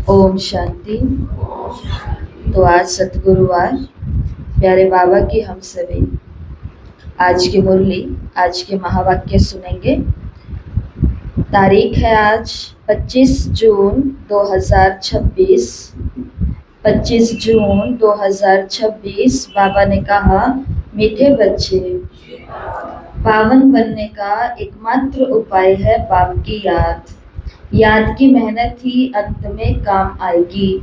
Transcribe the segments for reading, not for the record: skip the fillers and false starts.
ओम शांति। तो आज सतगुरुवार, प्यारे बाबा की हम सभी आज की मुरली, आज के महावाक्य सुनेंगे। तारीख है आज 25 जून 2026। 25 जून 2026 बाबा ने कहा, मीठे बच्चे, पावन बनने का एकमात्र उपाय है बाप की याद। याद की मेहनत ही अंत में काम आएगी।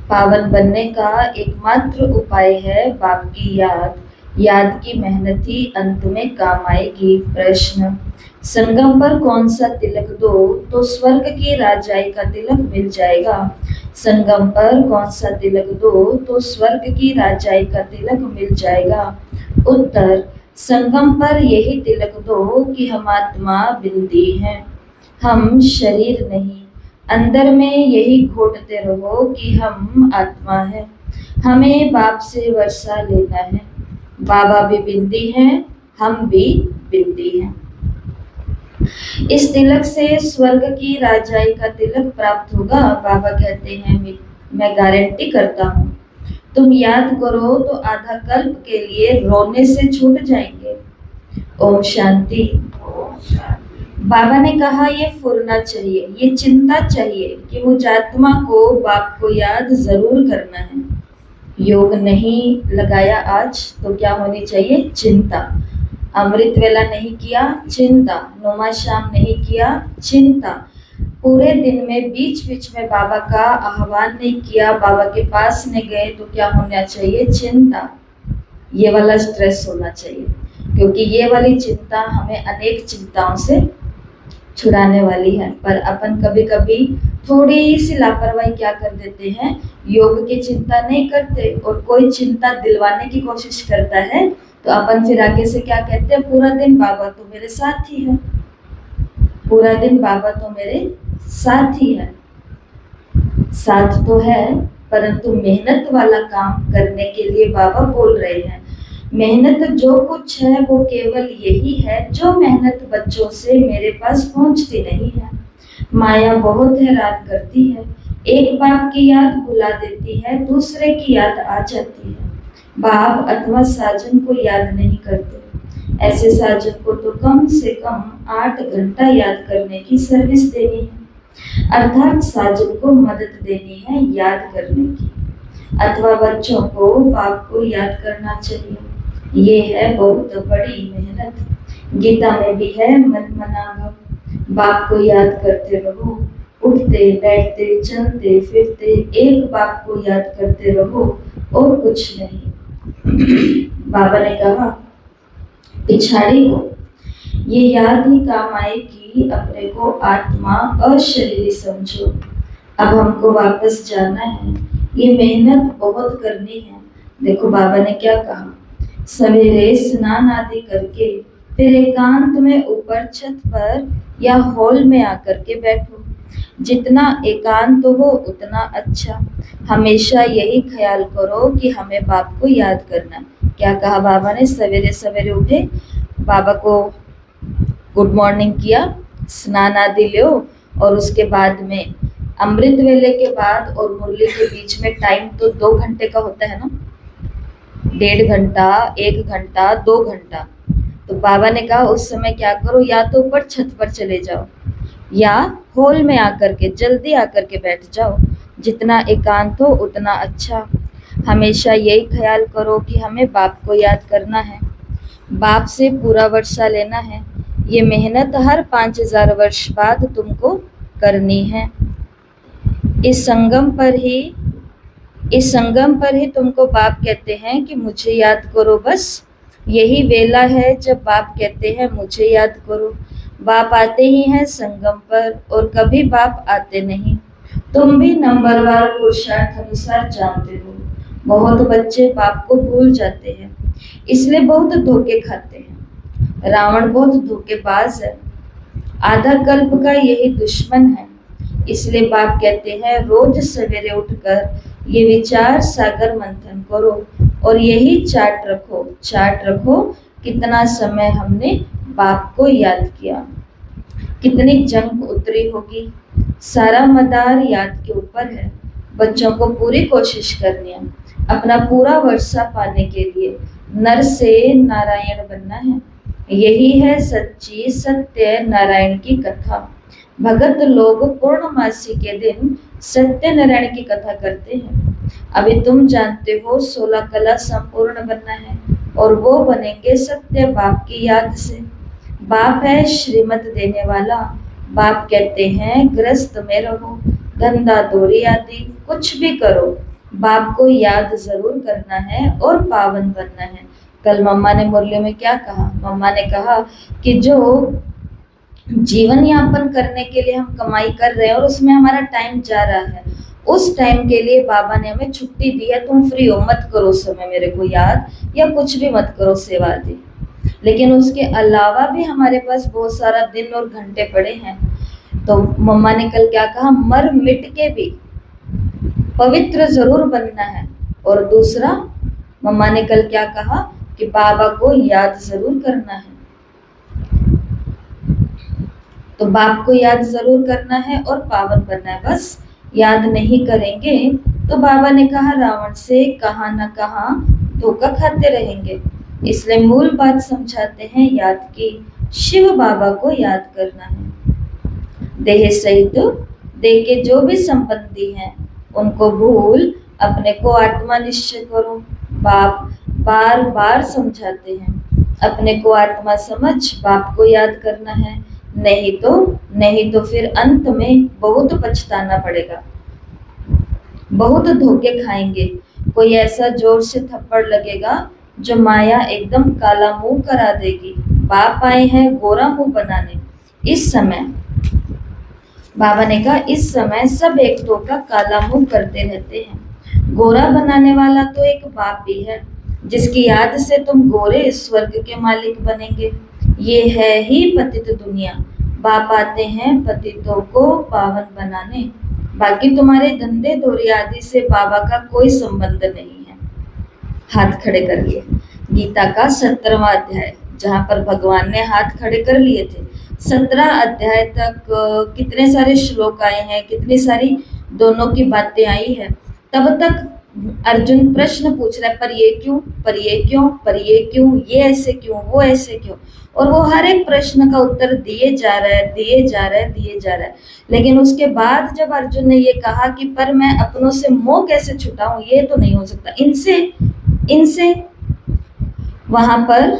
पावन बनने का एकमात्र उपाय है बाप की याद। याद की मेहनत ही अंत में काम आएगी। प्रश्न, संगम पर कौन सा तिलक दो तो स्वर्ग की राजाई का तिलक मिल जाएगा? संगम पर कौन सा तिलक दो तो स्वर्ग की राजाई का तिलक मिल जाएगा? उत्तर, संगम पर यही तिलक दो कि हम आत्मा बिंदी हैं, हम शरीर नहीं। अंदर में यही घोटते रहो कि हम आत्मा हैं, हमें बाप से वर्षा लेना है। बाबा भी बिंदी हैं, हम भी बिंदी हैं। इस तिलक से स्वर्ग की राजाई का तिलक प्राप्त होगा। बाबा कहते हैं, मैं गारंटी करता हूँ, तुम याद करो तो आधा कल्प के लिए रोने से छूट जाएंगे। ओम शांति। बाबा ने कहा, ये फुरना चाहिए, ये चिंता चाहिए कि मुझ आत्मा को बाप को याद जरूर करना है। योग नहीं लगाया आज तो क्या होनी चाहिए? चिंता। अमृत वेला नहीं किया, चिंता। नुमा शाम नहीं किया, चिंता। पूरे दिन में बीच बीच में बाबा का आह्वान नहीं किया, बाबा के पास नहीं गए तो क्या होना चाहिए? चिंता। ये वाला स्ट्रेस होना चाहिए, क्योंकि ये वाली चिंता हमें अनेक चिंताओं से छुड़ाने वाली है। पर अपन कभी कभी थोड़ी सी लापरवाही क्या कर देते हैं, योग की चिंता नहीं करते और कोई चिंता दिलवाने की कोशिश करता है तो अपन फिर आगे से क्या कहते हैं? पूरा दिन बाबा तो मेरे साथ ही है, पूरा दिन बाबा तो मेरे साथ ही है। साथ तो है, परंतु मेहनत वाला काम करने के लिए बाबा बोल रहे हैं। मेहनत जो कुछ है वो केवल यही है जो मेहनत बच्चों से मेरे पास पहुंचती नहीं है। माया बहुत हैरान करती है, एक बाप की याद भुला देती है, दूसरे की याद आ जाती है। बाप अथवा साजन को याद नहीं करते। ऐसे साजन को तो कम से कम 8 घंटा याद करने की सर्विस देनी है, अर्थात साजन को मदद देनी है याद करने की, अथवा बच्चों को बाप को याद करना चाहिए। ये है बहुत बड़ी मेहनत। गीता में भी है, मन मना भव, बाप को याद करते रहो, उठते बैठते चलते फिरते एक बाप को याद करते रहो और कुछ नहीं। बाबा ने कहा, पिछाड़ी को ये याद ही काम आएगी, अपने को आत्मा अशरीरी समझो। अब हमको वापस जाना है, ये मेहनत बहुत करनी है। देखो बाबा ने क्या कहा, सवेरे स्नान आदि करके फिर एकांत में ऊपर छत पर या हॉल में आकर के बैठो। जितना एकांत हो उतना अच्छा। हमेशा यही ख्याल करो कि हमें बाप को याद करना है। क्या कहा बाबा ने? सवेरे सवेरे उठे, बाबा को गुड मॉर्निंग किया, स्नान आदि लो, और उसके बाद में अमृत वेले के बाद और मुरली के बीच में टाइम तो 2 घंटे का होता है ना, 1.5 घंटा, 1 घंटा, 2 घंटा। तो बाबा ने कहा उस समय क्या करो, या तो ऊपर छत पर चले जाओ या हॉल में आकर के जल्दी आकर के बैठ जाओ। जितना एकांत हो उतना अच्छा। हमेशा यही ख्याल करो कि हमें बाप को याद करना है, बाप से पूरा वर्षा लेना है। ये मेहनत हर 5000 वर्ष बाद तुमको करनी है। इस संगम पर ही तुमको बाप कहते हैं कि मुझे याद करो। बस यही वेला है जब बाप कहते हैं मुझे याद करो। बाप आते ही हैं संगम पर और कभी बाप आते नहीं। तुम भी नंबरवार पुरुषार्थ अनुसार जानते हो, बहुत बच्चे बाप को भूल जाते हैं, इसलिए बहुत धोखे खाते हैं। रावण बहुत धोखेबाज है, आधा कल्प का यही दुश्मन है। इसलिए बाप कहते हैं रोज सवेरे उठकर ये विचार सागर मंथन करो और यही चार्ट रखो कितना समय हमने बाप को याद किया, कितनी जंग उतरी होगी। सारा मदार याद के ऊपर है। बच्चों को पूरी कोशिश करनी है अपना पूरा वर्षा पाने के लिए नर से नारायण बनना है। यही है सच्ची सत्य नारायण की कथा। भगत लोग पूर्णमासी के दिन सत्यनारायण की कथा करते हैं। अभी तुम जानते हो 16 कला संपूर्ण बनना है और वो बनेंगे सत्य बाप की याद से। बाप है श्रीमत देने वाला। बाप कहते हैं गृहस्थ में रहो, धंधा दोरी आदि कुछ भी करो, बाप को याद जरूर करना है और पावन बनना है। कल मम्मा ने मुरली में क्या कहा? मम्मा ने कहा कि जो जीवन यापन करने के लिए हम कमाई कर रहे हैं और उसमें हमारा टाइम जा रहा है, उस टाइम के लिए बाबा ने हमें छुट्टी दी है। तुम फ्री हो, मत करो उस समय मेरे को याद या कुछ भी मत करो सेवा दी। लेकिन उसके अलावा भी हमारे पास बहुत सारा दिन और घंटे पड़े हैं। तो मम्मा ने कल क्या कहा? मर मिट के भी पवित्र जरूर बनना है। और दूसरा मम्मा ने कल क्या कहा कि बाबा को याद जरूर करना है। तो बाप को याद जरूर करना है और पावन बनना है। बस याद नहीं करेंगे तो बाबा ने कहा रावण से कहाँ न कहाँ धोखा खाते रहेंगे। इसलिए मूल बात समझाते हैं याद की, शिव बाबा को याद करना है। देह सहित देह के जो भी संबंधी हैं उनको भूल अपने को आत्मा निश्चय करो। बाप बार बार समझाते हैं अपने को आत्मा समझ बाप को याद करना है, नहीं तो फिर अंत में बहुत पछताना पड़ेगा, बहुत धोखे खाएंगे। कोई ऐसा जोर से थप्पड़ लगेगा जो माया एकदम काला मुंह करा देगी। बाप आए हैं गोरा मुंह बनाने। इस समय बाबा ने कहा इस समय सब एक तो का काला मुंह करते रहते हैं। गोरा बनाने वाला तो एक बाप ही है जिसकी याद से तुम गोरे स्वर्ग के मालिक बनेंगे। ये है ही पतित दुनिया। बाप आते हैं पतितों को पावन बनाने। बाकी तुम्हारे धंधे धोरी आदि से बाबा का कोई संबंध नहीं है। हाथ खड़े कर लिए। गीता का 17वां अध्याय जहाँ पर भगवान ने हाथ खड़े कर लिए थे। 17 अध्याय तक कितने सारे श्लोक आए हैं, कितनी सारी दोनों की बातें आई है। तब तक अर्जुन प्रश्न पूछ रहा है, पर ये क्यों, पर ये क्यों, पर ये क्यों, ये ऐसे क्यों, वो ऐसे क्यों, और वो हर एक प्रश्न का उत्तर दिए जा रहा है, दिए जा रहा है, दिए जा रहा है। लेकिन उसके बाद जब अर्जुन ने ये कहा कि पर मैं अपनों से मोह कैसे छुटाऊं, ये तो नहीं हो सकता इनसे वहां पर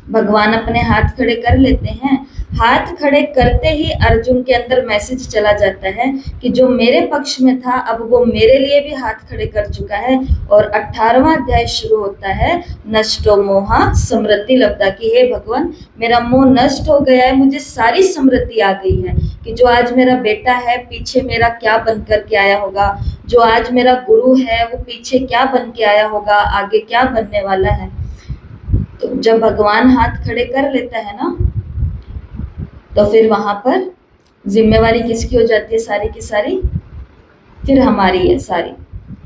भगवान अपने हाथ खड़े कर लेते हैं। हाथ खड़े करते ही अर्जुन के अंदर मैसेज चला जाता है कि जो मेरे पक्ष में था अब वो मेरे लिए भी हाथ खड़े कर चुका है। और 18वां अध्याय शुरू होता है नष्टो मोहा समृद्धि लब्धा की हे भगवान मेरा मोह नष्ट हो गया है, मुझे सारी समृद्धि आ गई है कि जो आज मेरा बेटा है पीछे मेरा क्या बन कर के आया होगा, जो आज मेरा गुरु है वो पीछे क्या बन के आया होगा, आगे क्या बनने वाला है। तो जब भगवान हाथ खड़े कर लेता है ना तो फिर वहां पर जिम्मेवारी किसकी हो जाती है? सारी की सारी फिर हमारी है सारी।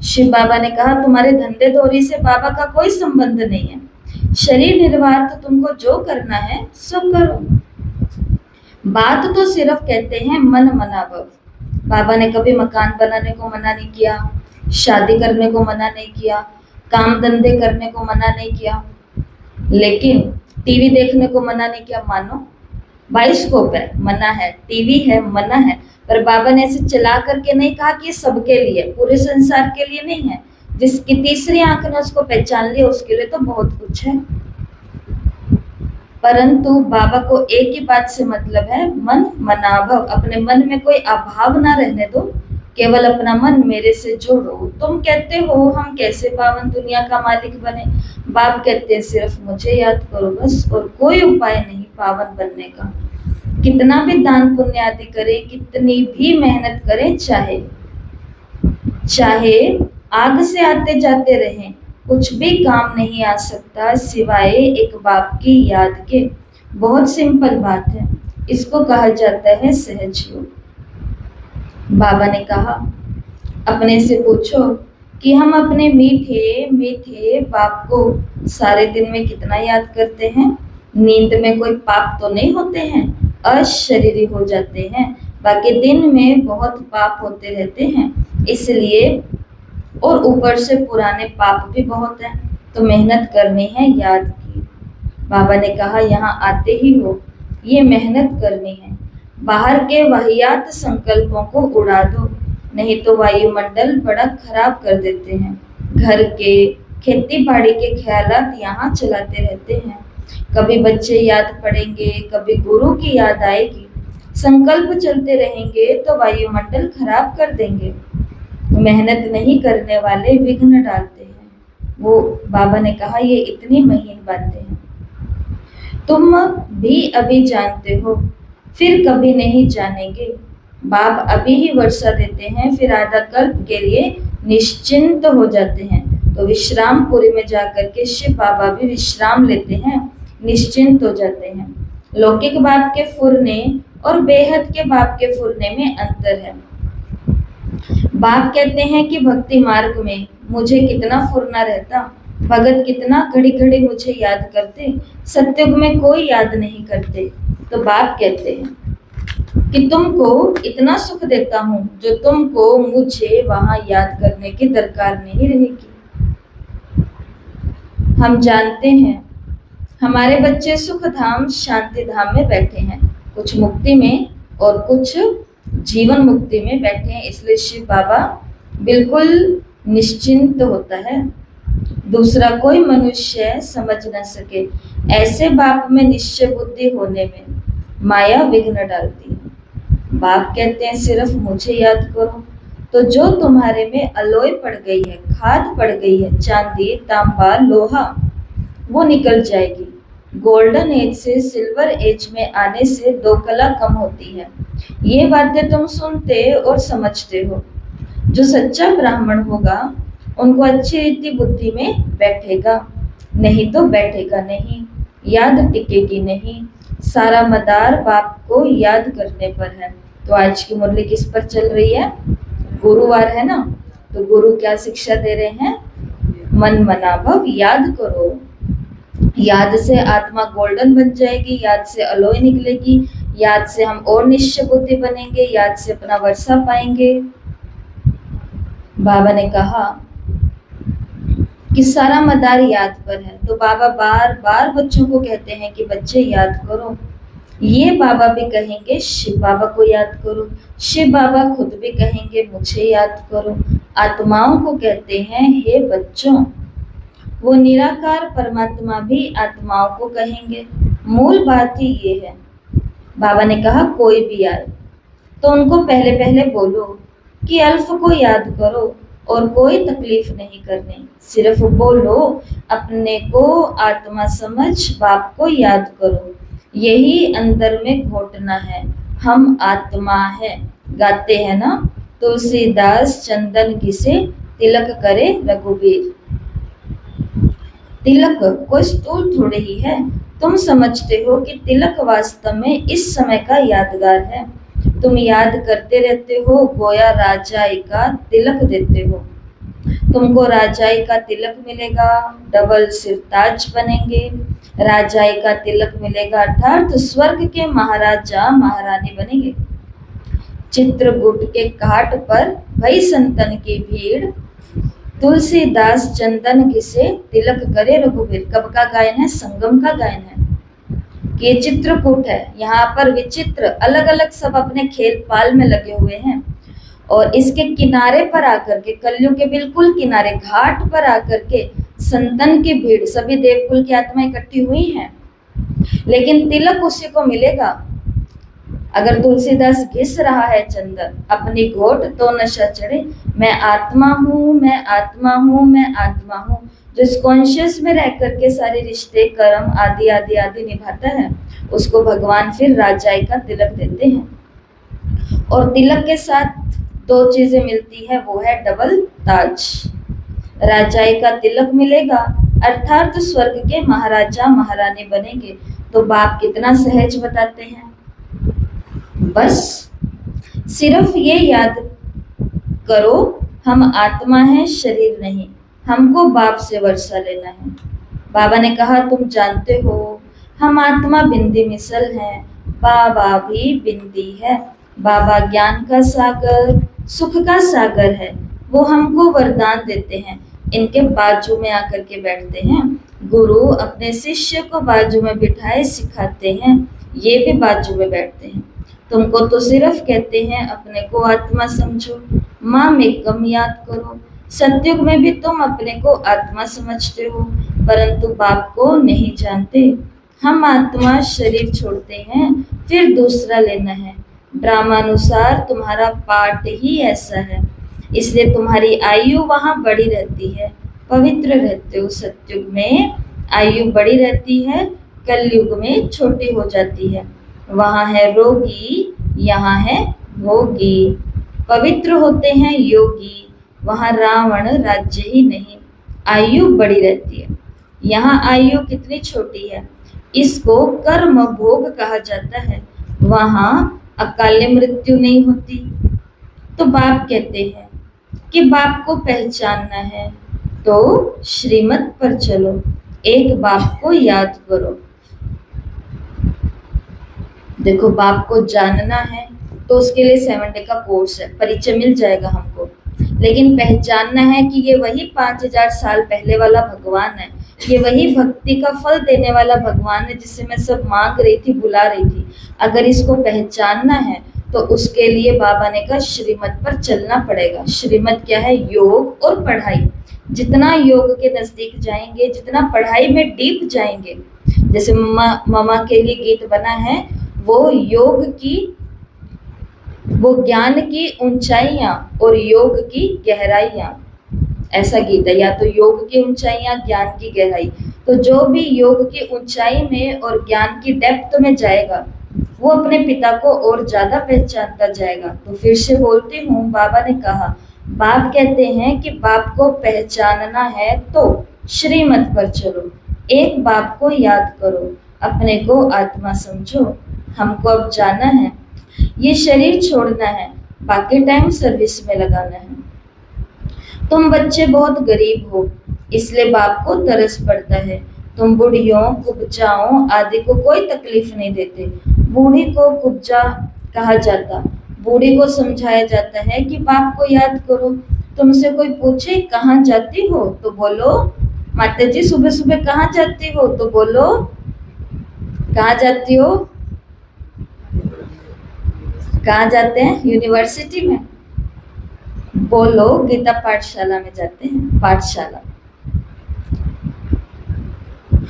शिव बाबा ने कहा तुम्हारे धंधे धोरी से बाबा का कोई संबंध नहीं है। शरीर निर्वाह तो तुमको जो करना है सो करो। बात तो सिर्फ कहते हैं मन मनाभव। बाबा ने कभी मकान बनाने को मना नहीं किया, शादी करने को मना नहीं किया, काम धंधे करने को मना नहीं किया, लेकिन टीवी देखने को मना नहीं किया। मानो बाइस्कोप है मना है, टीवी है मना है, पर बाबा ने ऐसे चला करके नहीं कहा कि ये सबके लिए, पूरे संसार के लिए नहीं है। जिसकी तीसरी आंख ने उसको पहचान लिया उसके लिए तो बहुत कुछ है। परंतु बाबा को एक ही बात से मतलब है, मन मनाभव। अपने मन में कोई अभाव ना रहने दो, केवल अपना मन मेरे से जोड़ो। तुम कहते हो हम कैसे पावन दुनिया का मालिक बने, बाप कहते हैं सिर्फ मुझे याद करो बस, और कोई उपाय नहीं पावन बनने का। कितना भी दान पुण्य आदि करें, कितनी भी मेहनत करें, चाहे आग से आते जाते रहें, कुछ भी काम नहीं आ सकता सिवाय एक बाप की याद के। बहुत सिंपल बात है, इसको कहा जाता है सहज योग। बाबा ने कहा अपने से पूछो कि हम अपने मीठे मीठे बाप को सारे दिन में कितना याद करते हैं। नींद में कोई पाप तो नहीं होते हैं, अशरीरी हो जाते हैं, बाकी दिन में बहुत पाप होते रहते हैं, इसलिए और ऊपर से पुराने पाप भी बहुत हैं, तो मेहनत करनी है याद की। बाबा ने कहा यहाँ आते ही हो, ये मेहनत करनी है। बाहर के वाहियात संकल्पों को उड़ा दो, नहीं तो वायुमंडल बड़ा खराब कर देते हैं। घर के खेती बाड़ी के ख्यालात यहाँ चलाते रहते हैं। कभी बच्चे याद पड़ेंगे, कभी गुरु की याद आएगी। संकल्प चलते रहेंगे तो वायुमंडल खराब कर देंगे। मेहनत नहीं करने वाले विघ्न डालते हैं। वो बाबा ने कहा ये इतनी महीन बातें हैं, तुम भी अभी जानते हो, फिर कभी नहीं जानेंगे। बाप अभी ही वर्षा देते हैं, फिर आधा कल्प के लिए निश्चिंत हो जाते हैं। तो विश्रामपुरी में जाकर के शिव बाबा भी विश्राम लेते हैं, निश्चिंत हो जाते हैं। लौकिक बाप के फुरने और बेहद के बाप के फुरने में अंतर है। बाप कहते हैं कि भक्ति मार्ग में मुझे कितना फुरना रहता, भगत कितना घड़ी घड़ी मुझे याद करते, सत्युग में कोई याद नहीं करते। तो बाप कहते हैं कि तुमको इतना सुख देता हूं जो तुमको मुझे वहां याद करने की दरकार नहीं रहेगी। हम जानते हैं हमारे बच्चे सुख धाम शांति धाम में बैठे हैं, कुछ मुक्ति में और कुछ जीवन मुक्ति में बैठे हैं, इसलिए शिव बाबा बिल्कुल निश्चिंत होता है। दूसरा कोई मनुष्य समझ न सके, ऐसे बाप में निश्चय बुद्धि होने में माया विघ्न डालती है। बाप कहते हैं सिर्फ मुझे याद करो, तो जो तुम्हारे में अलोय पड़ गई है, खाद पड़ गई है, चांदी तांबा लोहा, वो निकल जाएगी। गोल्डन एज से सिल्वर एज में आने से 2 कला कम होती है। ये बातें तुम सुनते और समझते हो। जो सच्चा ब्राह्मण होगा उनको अच्छी रीति बुद्धि में बैठेगा, नहीं तो बैठेगा नहीं, याद टिकेगी नहीं। सारा मदार बाप को याद करने पर है। तो आज की मुरली किस पर चल रही है? गुरुवार है ना, तो गुरु क्या शिक्षा दे रहे हैं? मन मनाभव याद करो। याद से आत्मा गोल्डन बन जाएगी, याद से अलोय निकलेगी, याद से हम और निश्चय बुद्धि बनेंगे, याद से अपना वर्षा पाएंगे। बाबा ने कहा कि सारा मदार याद पर है, तो बाबा बार बार बच्चों को कहते हैं कि बच्चे याद करो। ये बाबा भी कहेंगे शिव बाबा को याद करो, शिव बाबा खुद भी कहेंगे मुझे याद करो। आत्माओं को कहते हैं हे बच्चों, वो निराकार परमात्मा भी आत्माओं को कहेंगे। मूल बात ही ये है। बाबा ने कहा कोई भी आए तो उनको पहले पहले बोलो कि अल्फ को याद करो और कोई तकलीफ नहीं करनी, सिर्फ बोलो अपने को आत्मा समझ बाप को याद करो। यही अंदर में घोटना है, हम आत्मा है। गाते हैं ना, तुलसीदास चंदन घिसे तिलक करे रघुवीर। तिलक कोई स्थूल थोड़े ही है। तुम समझते हो कि तिलक वास्तव में इस समय का यादगार है। तुम याद करते रहते हो, गोया राजाई का तिलक देते हो। तुमको राजाई का तिलक मिलेगा, डबल सिरताज बनेंगे। राजाई का तिलक मिलेगा अर्थात स्वर्ग के महाराजा महारानी बनेंगे। चित्रकूट के घाट पर भई संतन की भीड़, तुलसीदास चंदन घिसे तिलक करे रघुवीर। कब का गायन है? संगम का गायन है। ये चित्रकूट है, यहाँ पर विचित्र अलग अलग सब अपने खेल पाल में लगे हुए हैं। और इसके किनारे पर आकर के, कलयुग के बिल्कुल किनारे घाट पर आकर के संतन की भीड़, सभी देवकुल की आत्मा इकट्ठी हुई हैं। लेकिन तिलक उसी को मिलेगा। अगर तुलसीदास घिस रहा है चंदन अपनी घोट तो नशा चढ़े। मैं आत्मा हूँ, मैं आत्मा हूँ, मैं आत्मा हूँ। जो इस कॉन्शियस में रह करके सारे रिश्ते कर्म आदि आदि आदि निभाता है, उसको भगवान फिर राजाई का तिलक देते हैं। और तिलक के साथ 2 चीजें मिलती है, वो है डबल ताज। राजाई का तिलक मिलेगा अर्थात स्वर्ग के महाराजा महारानी बनेंगे। तो बाप कितना सहज बताते हैं, बस सिर्फ ये याद करो हम आत्मा हैं, शरीर नहीं। हमको बाप से वर्षा लेना है। बाबा ने कहा तुम जानते हो हम आत्मा बिंदी मिसल हैं, बाबा भी बिंदी है। बाबा ज्ञान का सागर, सुख का सागर है, वो हमको वरदान देते हैं। इनके बाजू में आकर के बैठते हैं। गुरु अपने शिष्य को बाजू में बिठाए सिखाते हैं, ये भी बाजू में बैठते हैं। तुमको तो सिर्फ कहते हैं अपने को आत्मा समझो, माम एकम याद करो। सतयुग में भी तुम अपने को आत्मा समझते हो, परंतु बाप को नहीं जानते। हम आत्मा शरीर छोड़ते हैं, फिर दूसरा लेना है। ड्रामानुसार तुम्हारा पाठ ही ऐसा है, इसलिए तुम्हारी आयु वहाँ बड़ी रहती है, पवित्र रहते हो। सतयुग में आयु बड़ी रहती है, कलयुग में छोटी हो जाती है। वहाँ है रोगी, यहाँ है भोगी। पवित्र होते हैं योगी, वहाँ रावण राज्य ही नहीं। आयु बड़ी रहती है, यहाँ आयु कितनी छोटी है। इसको कर्म भोग कहा जाता है, वहाँ अकाल मृत्यु नहीं होती। तो बाप कहते हैं कि बाप को पहचानना है तो श्रीमत पर चलो, एक बाप को याद करो। देखो, बाप को जानना है तो उसके लिए 7 डे का कोर्स है, परिचय मिल जाएगा हमको। लेकिन पहचानना है कि ये वही 5000 साल पहले वाला भगवान है, ये वही भक्ति का फल देने वाला भगवान है जिससे मैं सब मांग रही थी, बुला रही थी। अगर इसको पहचानना है तो उसके लिए बाबा ने कहा श्रीमत पर चलना पड़ेगा। श्रीमत क्या है? योग और पढ़ाई। जितना योग के नजदीक जाएंगे, जितना पढ़ाई में डीप जाएंगे, जैसे ममा के लिए गीत बना है, वो योग की, वो ज्ञान की ऊंचाइयां और योग की गहराइयां, ऐसा गीत है। या तो योग की ऊंचाइयां, ज्ञान की गहराई। तो जो भी योग की ऊंचाई में और ज्ञान की डेप्थ में जाएगा, वो अपने पिता को और ज्यादा पहचानता जाएगा। तो फिर से बोलती हूँ, बाबा ने कहा, बाप कहते हैं कि बाप को पहचानना है तो श्रीमत पर चलो, एक बाप को याद करो, अपने को आत्मा समझो। हमको अब जाना है, ये शरीर छोड़ना है, बाकी टाइम सर्विस में लगाना है। तुम बच्चे बहुत गरीब हो, इसलिए बाप को तरस पड़ता है। तुम बूढ़ियों, कुब्जाओं आदि को कोई तकलीफ नहीं देते। बूढ़ी को कुब्जा कहा जाता, बूढ़ी को समझाया जाता है कि बाप को याद करो। तुमसे कोई पूछे कहाँ जाती हो तो बोलो, माता जी सुबह सुबह कहाँ जाती हो तो बोलो, कहाँ जाती हो? कहाँ जाते हैं? यूनिवर्सिटी में। बोलो गीता पाठशाला में जाते हैं, पाठशाला।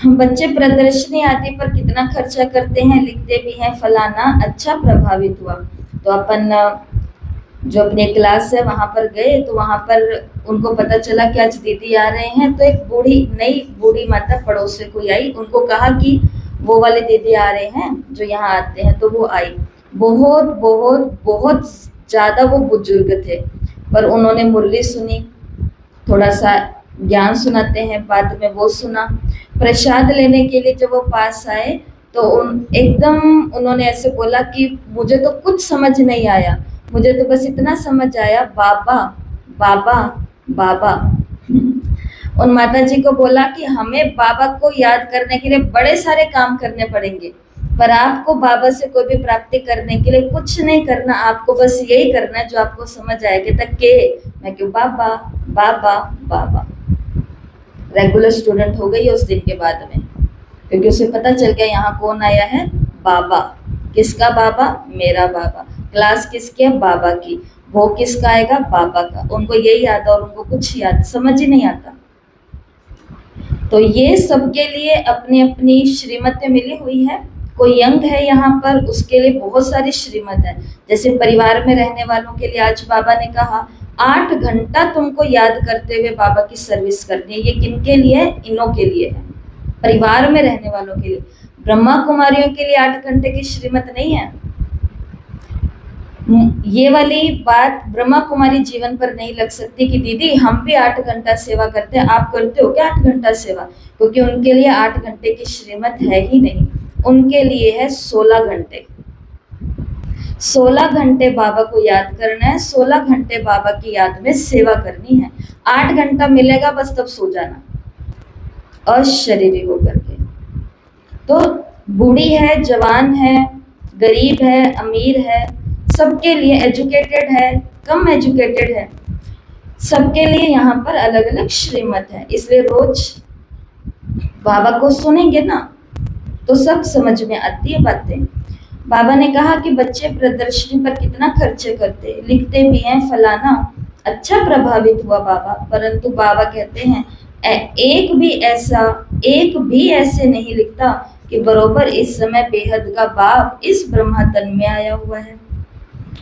हम बच्चे प्रदर्शनी आदि पर कितना खर्चा करते हैं, लिखते भी हैं, फलाना अच्छा प्रभावित हुआ। तो अपन जो अपने क्लास है वहां पर गए, तो वहां पर उनको पता चला कि आज दीदी आ रहे हैं। तो एक बूढ़ी, नई बूढ़ी माता पड़ोस से कोई आई, उनको कहा कि वो वाले दीदी आ रहे हैं जो यहाँ आते हैं। तो वो आई, बहुत बहुत बहुत ज्यादा वो बुजुर्ग थे, पर उन्होंने मुरली सुनी, थोड़ा सा ज्ञान सुनाते हैं, बाद में वो सुना। प्रसाद लेने के लिए जब वो पास आए तो एकदम उन्होंने ऐसे बोला कि मुझे तो कुछ समझ नहीं आया, मुझे तो बस इतना समझ आया, बाबा बाबा बाबा। उन माता जी को बोला कि हमें बाबा को याद करने के लिए बड़े सारे काम करने पड़ेंगे, पर आपको बाबा से कोई भी प्राप्ति करने के लिए कुछ नहीं करना, आपको बस यही करना है जो आपको समझ आएगा। तक के मैं क्यों बाबा बाबा बाबा। रेगुलर स्टूडेंट हो गई उस दिन के बाद में, क्योंकि उसे पता चल गया यहाँ कौन आया है, बाबा। किसका बाबा? मेरा बाबा। क्लास किसकी है? बाबा की। वो किसका आएगा? बाबा का। उनको यही याद और उनको कुछ याद समझ ही नहीं आता। तो ये सबके लिए अपनी अपनी श्रीमतें मिली हुई है। कोई यंग है यहाँ पर, उसके लिए बहुत सारी श्रीमत है। जैसे परिवार में रहने वालों के लिए आज बाबा ने कहा 8 घंटा तुमको याद करते हुए बाबा की सर्विस करनी है। ये किनके लिए है? इनों के लिए है, परिवार में रहने वालों के लिए। ब्रह्मा कुमारियों के लिए 8 घंटे की श्रीमत नहीं है। ये वाली बात ब्रह्मा कुमारी जीवन पर नहीं लग सकती कि दीदी हम भी 8 घंटा सेवा करते हैं, आप करते हो क्या 8 घंटा सेवा? क्योंकि उनके लिए 8 घंटे की श्रीमत है ही नहीं, उनके लिए है 16 घंटे। 16 घंटे बाबा को याद करना है, 16 घंटे बाबा की याद में सेवा करनी है। 8 घंटा मिलेगा बस तब सो जाना, अशरीरी होकर के। तो बूढ़ी है, जवान है, गरीब है, अमीर है, सबके लिए एजुकेटेड है, कम एजुकेटेड है, सबके लिए यहाँ पर अलग अलग श्रीमत है। इसलिए रोज बाबा को सुनेंगे ना तो सब समझ में आती है बातें। बाबा ने कहा कि बच्चे प्रदर्शनी पर कितना खर्चे करते, लिखते भी हैं फलाना अच्छा प्रभावित हुआ बाबा, परंतु बाबा कहते हैं एक भी ऐसे नहीं लिखता कि बरोबर इस समय बेहद का बाप इस ब्रह्मा तन में आया हुआ है,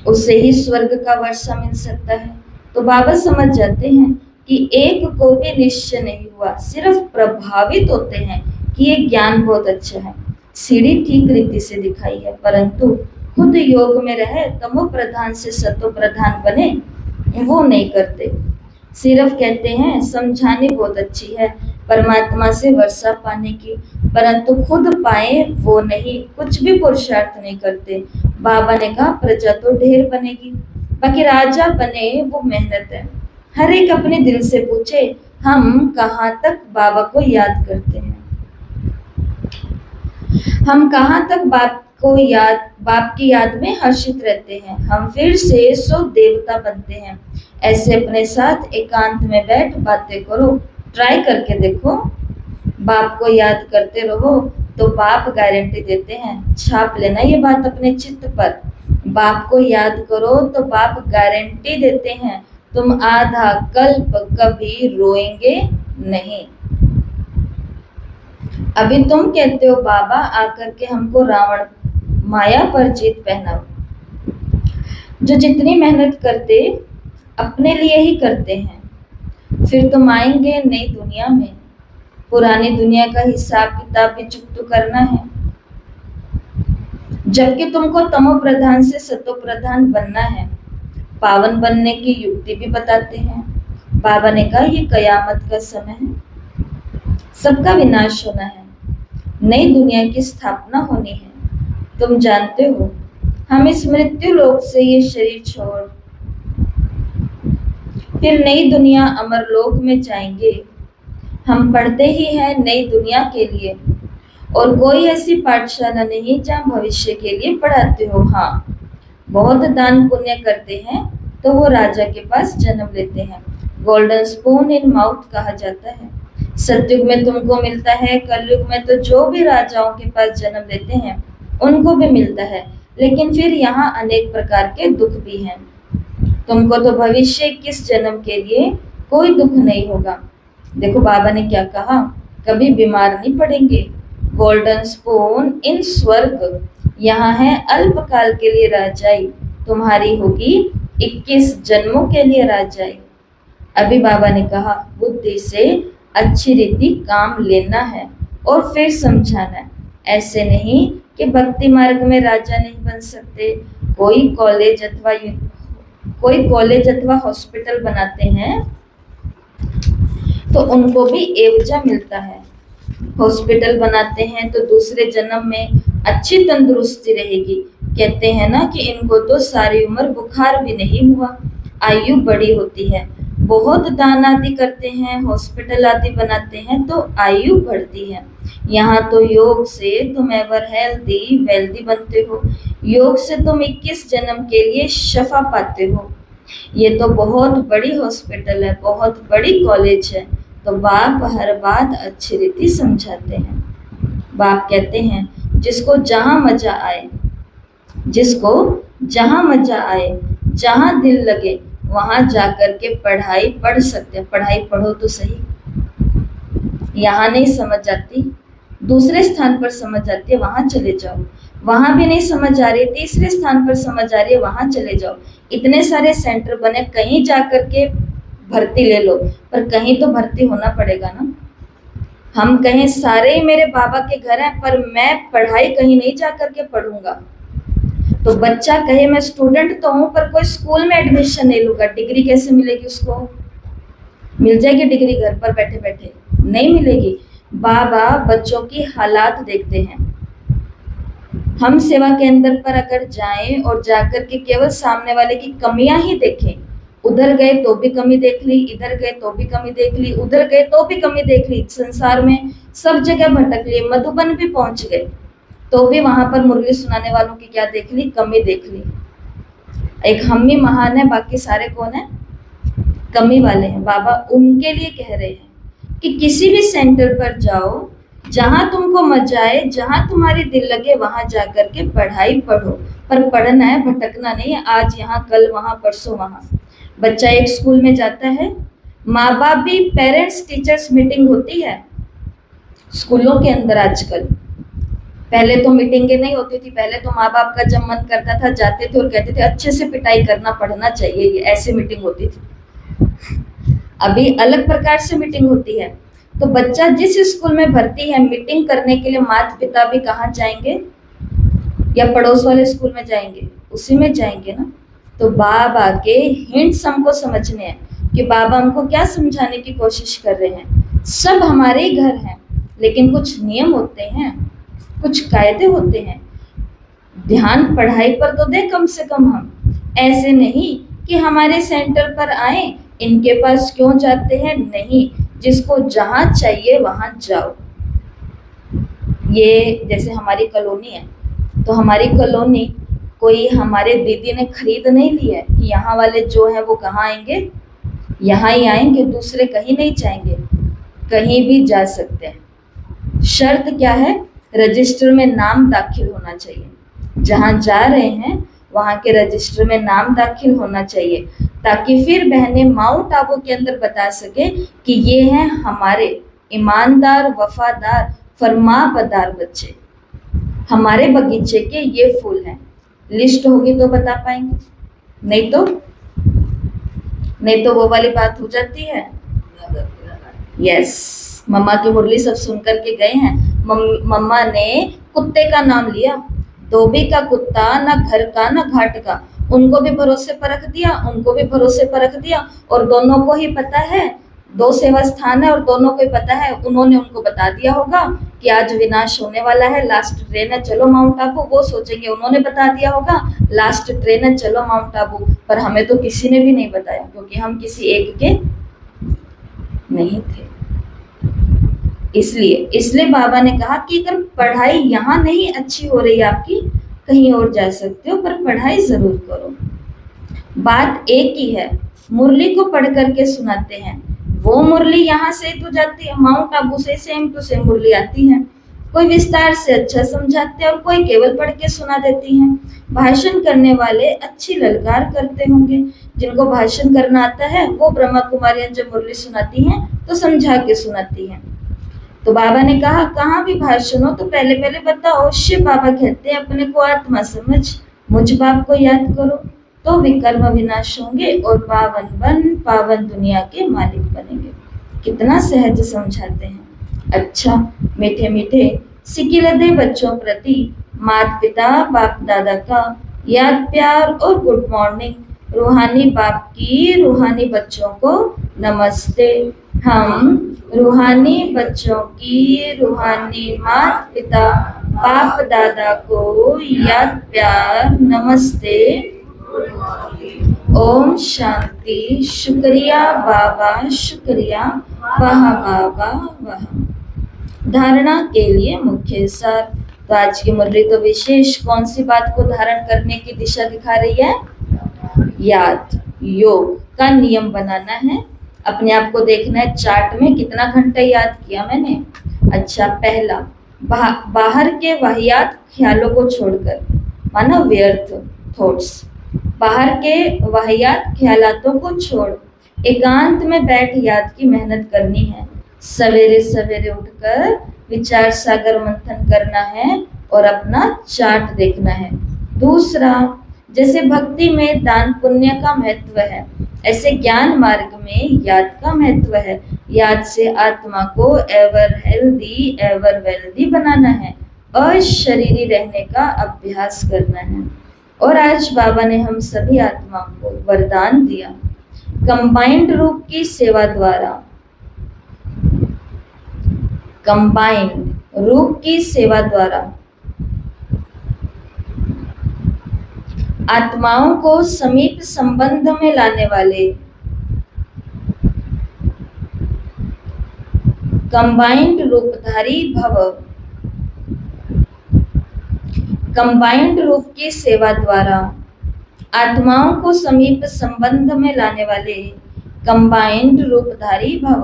उससे ही स्वर्ग का वर्षा मिल सकता है। तो बाबा समझ जाते हैं कि एक को भी निश्चय नहीं हुआ, सिर्फ प्रभावित होते हैं कि ये ज्ञान बहुत अच्छा है, सीढ़ी ठीक रीति से दिखाई है, परंतु खुद योग में रहे तमो प्रधान से सतो प्रधान बने वो नहीं करते। सिर्फ कहते हैं समझाने बहुत अच्छी है परमात्मा से वर्षा पाने की, परंतु खुद पाए वो नहीं, कुछ भी पुरुषार्थ नहीं करते। बाबा ने कहा प्रजा तो ढेर बनेगी, बाकी राजा बने वो मेहनत है। हर एक अपने दिल से पूछे हम कहाँ तक बाबा को याद करते हैं, हम कहाँ तक बाप की याद में हर्षित रहते हैं, हम फिर से सो देवता बनते हैं। ऐसे अपने साथ एकांत में बैठ बातें करो, ट्राई करके देखो, बाप को याद करते रहो तो बाप गारंटी देते हैं, छाप लेना ये बात अपने चित्त पर, बाप को याद करो तो बाप गारंटी देते हैं तुम आधा कल्प कभी रोएंगे नहीं। अभी तुम कहते हो बाबा आकर के हमको रावण माया पर जीत पहनाओ, जो जितनी मेहनत करते अपने लिए ही करते हैं, फिर तुम आएंगे नई दुनिया में, पुरानी दुनिया का हिसाब किताब भी चुकता करना है, जबकि तुमको तमो प्रधान से सतो प्रधान बनना है। पावन बनने की युक्ति भी बताते हैं। बाबा ने कहा ये कयामत का समय है, सबका विनाश होना है, नई दुनिया की स्थापना होनी है। तुम जानते हो हम इस मृत्यु लोक से ये शरीर छोड़ फिर नई दुनिया अमर लोक में जाएंगे। हम पढ़ते ही हैं नई दुनिया के लिए, और कोई ऐसी पाठशाला नहीं जहाँ भविष्य के लिए पढ़ाते हो। हाँ, बहुत दान पुण्य करते हैं तो वो राजा के पास जन्म लेते हैं, गोल्डन स्पून इन माउथ कहा जाता है। सतयुग में तुमको मिलता है, कलयुग में तो जो भी राजाओं के पास जन्म लेते हैं उनको भी मिलता है, लेकिन फिर यहाँ अनेक प्रकार के दुख भी हैं। तुमको तो भविष्य 21 जन्म के लिए कोई दुख नहीं होगा। देखो बाबा ने क्या कहा, कभी बीमार नहीं पड़ेंगे, गोल्डन स्पून इन स्वर्ग, यहाँ है अल्पकाल के लिए राजाई, तुम्हारी होगी 21 जन्मों के लिए राजाई। अभी बाबा ने कहा बुद्धि से अच्छी रीति काम लेना है और फिर समझाना है, ऐसे नहीं कि भक्ति मार्ग में राजा नहीं बन सकते। कोई कॉलेज अथवा हॉस्पिटल बनाते हैं तो उनको भी एवजा मिलता है, हॉस्पिटल बनाते हैं तो दूसरे जन्म में अच्छी तंदुरुस्ती रहेगी। कहते हैं ना कि इनको तो सारी उम्र बुखार भी नहीं हुआ, आयु बड़ी होती है। बहुत दान आदि करते हैं, हॉस्पिटल आदि बनाते हैं तो आयु बढ़ती है। यहाँ तो योग से तुम एवर हेल्दी वेल्दी बनते हो, योग से तुम 21 जन्म के लिए शफा पाते हो। ये तो बहुत बड़ी हॉस्पिटल है, बहुत बड़ी कॉलेज है। तो बाप हर बात अच्छी रीति समझाते हैं। बाप कहते हैं जिसको जहाँ मजा आए, जिसको जहाँ मजा आए, जहाँ दिल लगे वहाँ जाकर के पढ़ाई पढ़ सकते हैं। पढ़ाई पढ़ो तो सही, यहाँ नहीं समझ आती दूसरे स्थान पर समझ आती है, वहाँ चले जाओ। वहाँ भी नहीं समझ आ रही, तीसरे स्थान पर समझ आ रही है, वहाँ चले जाओ। इतने सारे सेंटर बने, कहीं जाकर के भर्ती ले लो, पर कहीं तो भर्ती होना पड़ेगा ना। हम कहें सारे ही मेरे बाबा के घर हैं पर मैं पढ़ाई कहीं नहीं जाकर के पढ़ूंगा, तो बच्चा कहे मैं स्टूडेंट तो हूँ पर कोई स्कूल में एडमिशन नहीं लूंगा, डिग्री कैसे मिलेगी उसको? मिल जाएगी डिग्री घर पर बैठे बैठे? नहीं मिलेगी। बाबा बच्चों की हालात देखते हैं। हम सेवा केंद्र पर अगर जाएं और जाकर के केवल सामने वाले की कमियां ही देखें, उधर गए तो भी कमी देख ली, इधर गए तो भी कमी देख ली, उधर गए तो भी कमी देख ली, संसार में सब जगह भटक लिए, मधुबन भी पहुंच गए तो भी वहां पर मुरली सुनाने वालों की क्या देख ली? कमी देख ली। एक हम ही महान है, बाकी सारे कौन है? कमी वाले हैं। बाबा उनके लिए कह रहे हैं कि किसी भी सेंटर पर जाओ, जहां तुमको मजा आए, जहां तुम्हारी दिल लगे, वहां जाकर के पढ़ाई पढ़ो, पर पढ़ना है, भटकना नहीं है। आज यहाँ, कल वहां, परसों वहां। बच्चा एक स्कूल में जाता है, माँ बाप भी, पेरेंट्स टीचर्स मीटिंग होती है स्कूलों के अंदर आजकल। पहले तो मीटिंगें नहीं होती थी, पहले तो माँ बाप का जब मन करता था जाते थे और कहते थे अच्छे से पिटाई करना, पढ़ना चाहिए, ये ऐसी मीटिंग होती थी। अभी अलग प्रकार से मीटिंग होती है। तो बच्चा जिस स्कूल में भर्ती है, मीटिंग करने के लिए माता पिता भी कहाँ जाएंगे? या पड़ोस वाले स्कूल में जाएंगे? उसी में जाएंगे ना। तो बाबा के हिंट्स हमको समझने हैं कि बाबा हमको क्या समझाने की कोशिश कर रहे हैं। सब हमारे ही घर हैं, लेकिन कुछ नियम होते हैं, कुछ कायदे होते हैं। ध्यान पढ़ाई पर तो दे कम से कम। हम ऐसे नहीं कि हमारे सेंटर पर आए, इनके पास क्यों जाते हैं, नहीं, जिसको जहां चाहिए वहां जाओ। ये जैसे हमारी कॉलोनी है, तो हमारी कॉलोनी कोई हमारे दीदी ने खरीद नहीं ली है कि यहाँ वाले जो है वो कहाँ आएंगे, यहाँ ही आएंगे, दूसरे कहीं नहीं जाएंगे, कहीं भी जा सकते हैं। शर्त क्या है? रजिस्टर में नाम दाखिल होना चाहिए। जहाँ जा रहे हैं वहाँ के रजिस्टर में नाम दाखिल होना चाहिए, ताकि फिर बहनें माउंट आबू के अंदर बता सके कि ये हैं हमारे ईमानदार, वफादार, फरमाबरदार बच्चे, हमारे बगीचे के ये फूल हैं। लिस्ट होगी तो बता पाएंगे, नहीं तो वो वाली बात हो जाती है। यस, मम्मा की मुरली सब सुन करके गए हैं। मम्मा ने कुत्ते का नाम लिया, धोबी का कुत्ता, ना घर का ना घाट का। उनको भी भरोसे पर रख दिया, उनको भी भरोसे पर रख दिया, और दोनों को ही पता है, 2 सेवा स्थान है और दोनों को ही पता है। उन्होंने उनको बता दिया होगा कि आज विनाश होने वाला है, लास्ट ट्रेन है, चलो माउंट आबू। वो सोचेंगे उन्होंने बता दिया होगा, लास्ट ट्रेन है, चलो माउंट आबू। पर हमें तो किसी ने भी नहीं बताया, क्योंकि हम किसी एक के नहीं थे। इसलिए बाबा ने कहा कि अगर पढ़ाई यहाँ नहीं अच्छी हो रही आपकी, कहीं और जा सकते हो, पर पढ़ाई जरूर करो। बात एक ही है, मुरली को पढ़ करके सुनाते हैं। वो मुरली यहाँ से तो जाती है, माउंट आबू से सेम टू सेम मुरली आती है। कोई विस्तार से अच्छा समझाते हैं और कोई केवल पढ़ के सुना देती हैं। भाषण करने वाले अच्छी ललकार करते होंगे, जिनको भाषण करना आता है वो ब्रह्मा कुमारियां जब मुरली सुनाती हैं तो समझा के सुनाती हैं। तो बाबा ने कहा कहाँ भी भाषण हो तो पहले पहले बताओ, शिव बाबा कहते हैं अपने को आत्मा समझ, मुझ बाप को याद करो, तो विकर्म विनाश होंगे और पावन दुनिया के मालिक बनेंगे। कितना सहज समझाते हैं। अच्छा, मीठे मीठे सिकिलदे बच्चों प्रति माता पिता बाप दादा का याद, प्यार और गुड मॉर्निंग। रूहानी बाप की रूहानी बच्चों को नमस्ते। हम रूहानी बच्चों की रूहानी माता पिता बाप दादा को याद, प्यार, नमस्ते, ओम शांति। शुक्रिया बाबा, शुक्रिया, वाह बाबा वाह। धारणा के लिए मुख्य सार। तो आज की मुरली तो विशेष कौन सी बात को धारण करने की दिशा दिखा रही है? याद, योग का नियम बनाना है। अपने आप को देखना है चार्ट में कितना घंटा याद किया मैंने। अच्छा, पहला, बाहर के वाहियात ख्यालों को छोड़कर, माना व्यर्थ थॉट्स, बाहर के वाहियात ख्यालातों को छोड़ एकांत में बैठ याद की मेहनत करनी है। सवेरे सवेरे उठकर विचार सागर मंथन करना है और अपना चार्ट देखना है। दूसरा, जैसे भक्ति में दान पुण्य का महत्व है, ऐसे ज्ञान मार्ग में याद का महत्व है। याद से आत्मा को एवर हेल्दी एवर वेल्दी बनाना है, अशरीरी रहने का अभ्यास करना है। और आज बाबा ने हम सभी आत्माओं को वरदान दिया, कंबाइंड रूप की सेवा द्वारा, कंबाइंड रूप की सेवा द्वारा आत्माओं को समीप संबंध में लाने वाले, कंबाइंड रूपधारी भव, कंबाइंड रूप की सेवा द्वारा आत्माओं को समीप संबंध में लाने वाले कंबाइंड रूपधारी भव।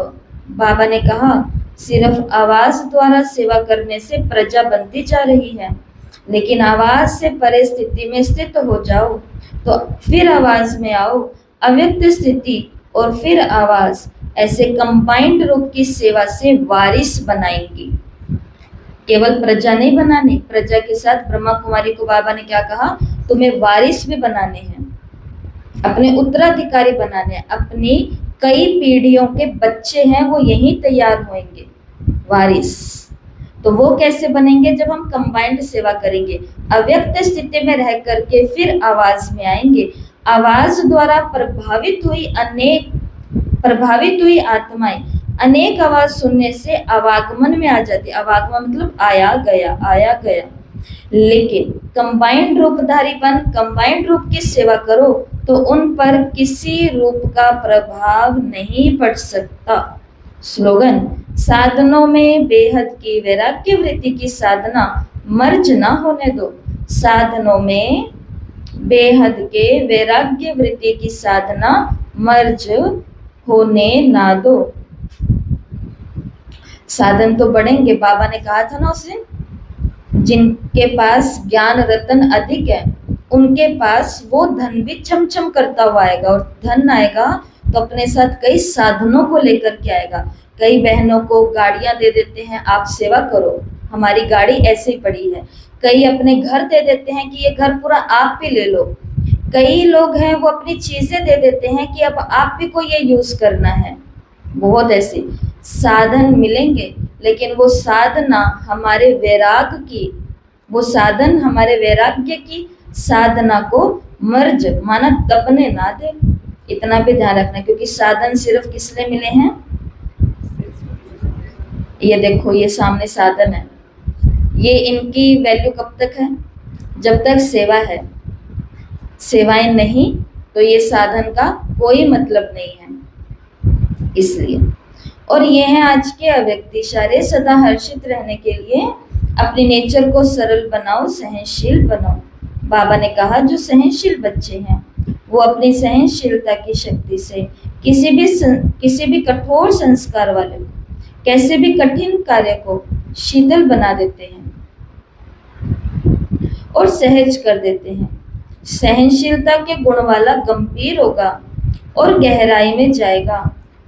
बाबा ने कहा सिर्फ आवाज द्वारा सेवा करने से प्रजा बनती जा रही है, लेकिन आवाज से परे स्थिति में स्थित हो जाओ तो फिर आवाज में आओ, अव्यक्त स्थिति और फिर आवाज, ऐसे कंबाइंड रूप की सेवा से वारिस बनाएंगी। केवल प्रजा नहीं बनानी, प्रजा के साथ ब्रह्मा कुमारी को बाबा ने क्या कहा, तुम्हें वारिस भी बनाने हैं, अपने उत्तराधिकारी बनाने हैं, अपनी कई पीढ़ियों के बच्चे हैं वो यहीं तैयार होंगे वारिस। तो वो कैसे बनेंगे, जब हम कंबाइंड सेवा करेंगे, अव्यक्त स्थिति में रह करके फिर आवाज में आएंगे। आवाज द्वारा प्रभावित हुई आत्माएं अनेक आवाज सुनने से आवागमन में आ जाती। आवागमन मतलब आया गया। लेकिन कंबाइंड रूपधारीपन, कंबाइंड रूप की सेवा करो तो उन पर किसी रूप का प्रभाव नहीं पड़ सकता। स्लोगन, साधनों में बेहद की वैराग्य वृत्ति की साधना मर्ज ना होने दो। साधनों में बेहद के वैराग्य वृत्ति की साधना मर्ज होने ना दो। साधन तो बढ़ेंगे, बाबा ने कहा था ना उस दिन, जिनके पास ज्ञान रतन अधिक है उनके पास वो धन भी छम करता हुआ आएगा, और धन आएगा तो अपने साथ कई साधनों को लेकर के आएगा। कई बहनों को गाड़ियां दे देते हैं, आप सेवा करो, हमारी गाड़ी ऐसे ही पड़ी है। कई अपने घर दे देते हैं कि ये घर पूरा आप भी ले लो। कई लोग हैं वो अपनी चीजें दे देते हैं कि अब आप भी को ये यूज करना है। बहुत ऐसे साधन मिलेंगे, लेकिन वो साधना हमारे वैराग की, वो साधन हमारे वैराग्य की साधना को मर्ज माना दबने ना दे। इतना भी ध्यान रखना, क्योंकि साधन सिर्फ किस लिए मिले हैं, ये देखो ये सामने साधन है, ये इनकी वैल्यू कब तक है, जब तक सेवा है। सेवाएं नहीं तो ये साधन का कोई मतलब नहीं है। इसलिए और ये है आज के अव्यक्त इशारे, सदा हर्षित रहने के लिए अपने नेचर को सरल बनाओ, सहनशील बनाओ। बाबा ने कहा जो सहनशील बच्चे हैं वो अपनी सहनशीलता की शक्ति से किसी भी कठोर संस्कार वाले को, कैसे भी कठिन कार्य को शीतल बना देते हैं और सहज कर देते हैं। सहनशीलता के गुण वाला गंभीर होगा और गहराई में जाएगा,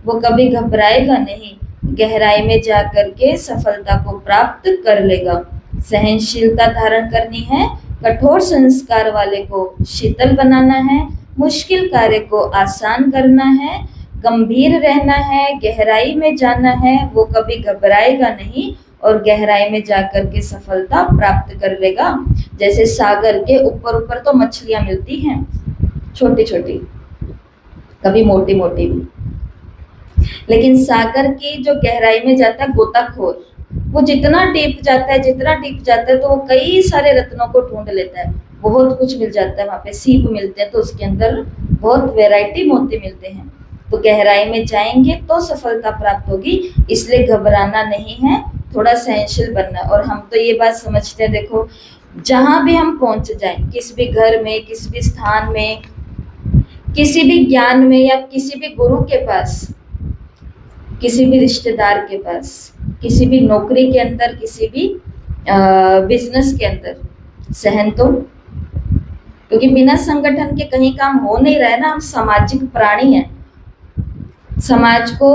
वो कभी घबराएगा नहीं, गहराई में जाकर के सफलता को प्राप्त कर लेगा। सहनशीलता धारण करनी है, कठोर संस्कार वाले को शीतल बनाना है, मुश्किल कार्य को आसान करना है, गंभीर रहना है, गहराई में जाना है, वो कभी घबराएगा नहीं और गहराई में जाकर के सफलता प्राप्त कर लेगा। जैसे सागर के ऊपर तो मछलियां मिलती हैं, छोटी छोटी, कभी मोटी मोटी भी, लेकिन सागर की जो गहराई में जाता है गोताखोर, वो जितना डीप जाता है तो वो कई सारे रत्नों को ढूंढ लेता है, बहुत कुछ मिल जाता है वहां पे। सीप मिलते हैं तो उसके अंदर बहुत वैरायटी मोती मिलते हैं। तो गहराई में जाएंगे तो सफलता प्राप्त होगी, इसलिए घबराना नहीं है, थोड़ा सहनशील बनना। और हम तो ये बात समझते हैं, देखो जहां भी हम पहुंच जाएं, किसी भी घर में, किसी भी स्थान में, किसी भी ज्ञान में, या किसी भी गुरु के पास, किसी भी रिश्तेदार के पास, किसी भी नौकरी के अंदर, किसी भी बिजनेस के अंदर, सहन तो, क्योंकि बिना संगठन के कहीं काम हो नहीं रहा है ना। हम सामाजिक प्राणी हैं, समाज को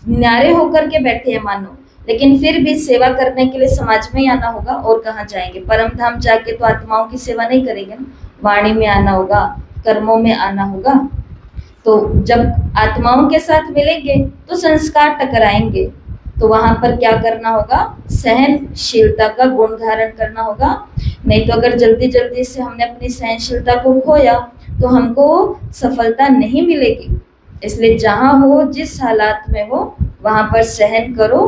न्यारे होकर के बैठे हैं मानो, लेकिन फिर भी सेवा करने के लिए समाज में ही आना होगा, और कहाँ जाएंगे। परम धाम जाके तो आत्माओं की सेवा नहीं करेंगे ना, वाणी में आना होगा, कर्मों में आना होगा। तो जब आत्माओं के साथ मिलेंगे तो संस्कार टकराएंगे, तो वहां पर क्या करना होगा, सहनशीलता का गुण धारण करना होगा। नहीं तो अगर जल्दी जल्दी से हमने अपनी सहनशीलता को खोया तो हमको सफलता नहीं मिलेगी। इसलिए जहां हो, जिस हालात में हो, वहां पर सहन करो,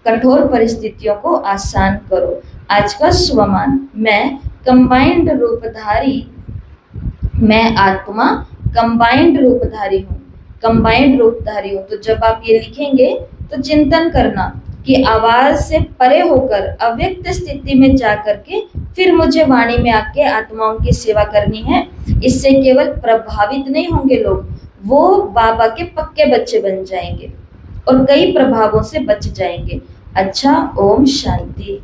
कठोर परिस्थितियों को आसान करो। आज का स्वमान, मैं कंबाइंड रूपधारी, मैं आत्मा कंबाइंड रूपधारी हूँ, कंबाइंड रूपधारी हूँ। तो जब आप ये लिखेंगे तो चिंतन करना कि आवाज से परे होकर अव्यक्त स्थिति में जाकर के फिर मुझे वाणी में आके आत्माओं की सेवा करनी है। इससे केवल प्रभावित नहीं होंगे लोग, वो बाबा के पक्के बच्चे बन जाएंगे और कई प्रभावों से बच जाएंगे। अच्छा, ओम शांति।